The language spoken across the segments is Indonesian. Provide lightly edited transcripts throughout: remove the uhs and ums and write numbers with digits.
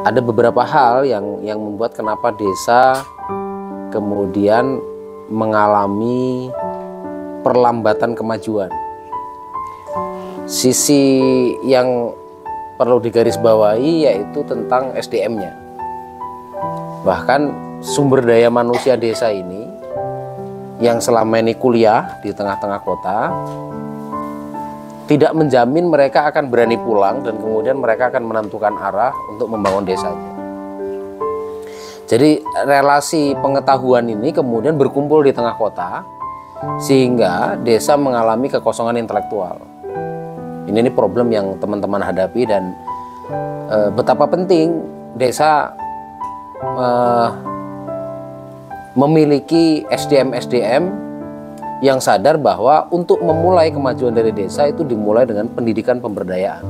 Ada beberapa hal yang membuat kenapa desa kemudian mengalami perlambatan kemajuan. Sisi yang perlu digarisbawahi yaitu tentang SDM-nya. Bahkan sumber daya manusia desa ini yang selama ini kuliah di tengah-tengah kota tidak menjamin mereka akan berani pulang dan kemudian mereka akan menentukan arah untuk membangun desanya. Jadi relasi pengetahuan ini kemudian berkumpul di tengah kota sehingga desa mengalami kekosongan intelektual. Ini problem yang teman-teman hadapi dan betapa penting desa memiliki SDM-SDM yang sadar bahwa untuk memulai kemajuan dari desa itu dimulai dengan pendidikan pemberdayaan.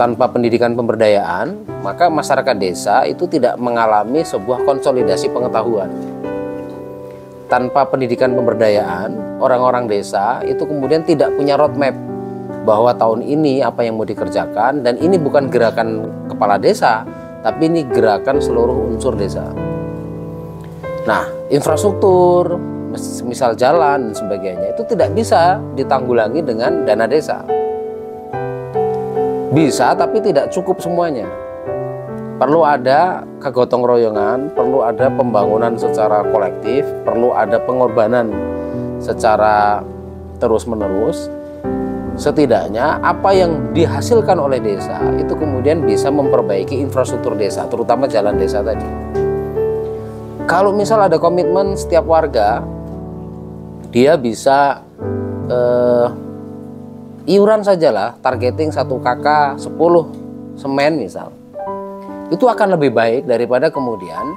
Tanpa pendidikan pemberdayaan, maka masyarakat desa itu tidak mengalami sebuah konsolidasi pengetahuan. Tanpa pendidikan pemberdayaan, orang-orang desa itu kemudian tidak punya roadmap bahwa tahun ini apa yang mau dikerjakan, dan ini bukan gerakan kepala desa, tapi ini gerakan seluruh unsur desa. Nah, infrastruktur, misal jalan dan sebagainya, itu tidak bisa ditanggulangi dengan dana desa. Bisa, tapi tidak cukup semuanya. Perlu ada kegotong royongan, perlu ada pembangunan secara kolektif, perlu ada pengorbanan secara terus-menerus. Setidaknya apa yang dihasilkan oleh desa itu kemudian bisa memperbaiki infrastruktur desa, terutama jalan desa tadi. Kalau misal ada komitmen setiap warga, dia bisa iuran sajalah, targeting 1 KK 10 semen misal. Itu akan lebih baik daripada kemudian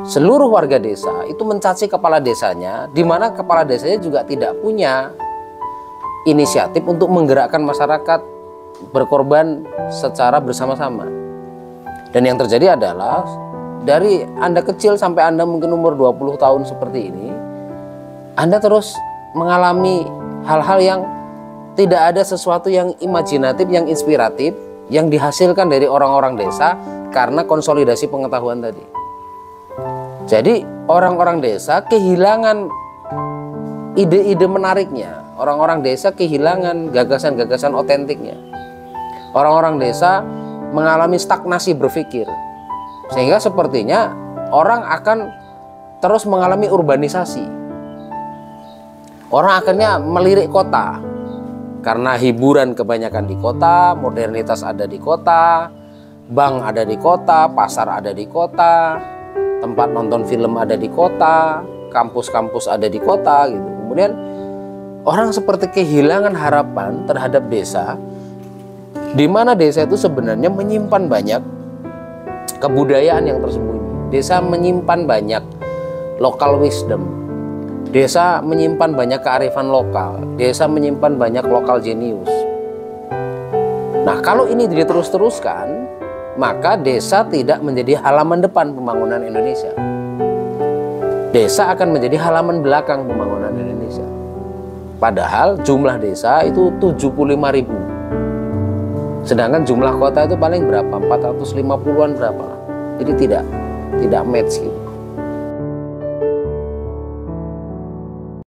seluruh warga desa itu mencaci kepala desanya, di mana kepala desanya juga tidak punya inisiatif untuk menggerakkan masyarakat berkorban secara bersama-sama. Dan yang terjadi adalah dari Anda kecil sampai Anda mungkin umur 20 tahun seperti ini, Anda terus mengalami hal-hal yang tidak ada sesuatu yang imajinatif, yang inspiratif, yang dihasilkan dari orang-orang desa karena konsolidasi pengetahuan tadi. Jadi orang-orang desa kehilangan ide-ide menariknya, orang-orang desa kehilangan gagasan-gagasan otentiknya. Orang-orang desa mengalami stagnasi berpikir, sehingga sepertinya orang akan terus mengalami urbanisasi. Orang akhirnya melirik kota karena hiburan kebanyakan di kota, modernitas ada di kota, bank ada di kota, pasar ada di kota, tempat nonton film ada di kota, kampus-kampus ada di kota gitu. Kemudian orang seperti kehilangan harapan terhadap desa, di mana desa itu sebenarnya menyimpan banyak kebudayaan yang tersembunyi. Desa menyimpan banyak local wisdom. Desa menyimpan banyak kearifan lokal. Desa menyimpan banyak lokal genius. Nah, kalau ini diterus-teruskan, maka desa tidak menjadi halaman depan pembangunan Indonesia. Desa akan menjadi halaman belakang pembangunan Indonesia. Padahal jumlah desa itu 75.000. Sedangkan jumlah kota itu paling berapa? 450-an berapa? Jadi tidak match gitu.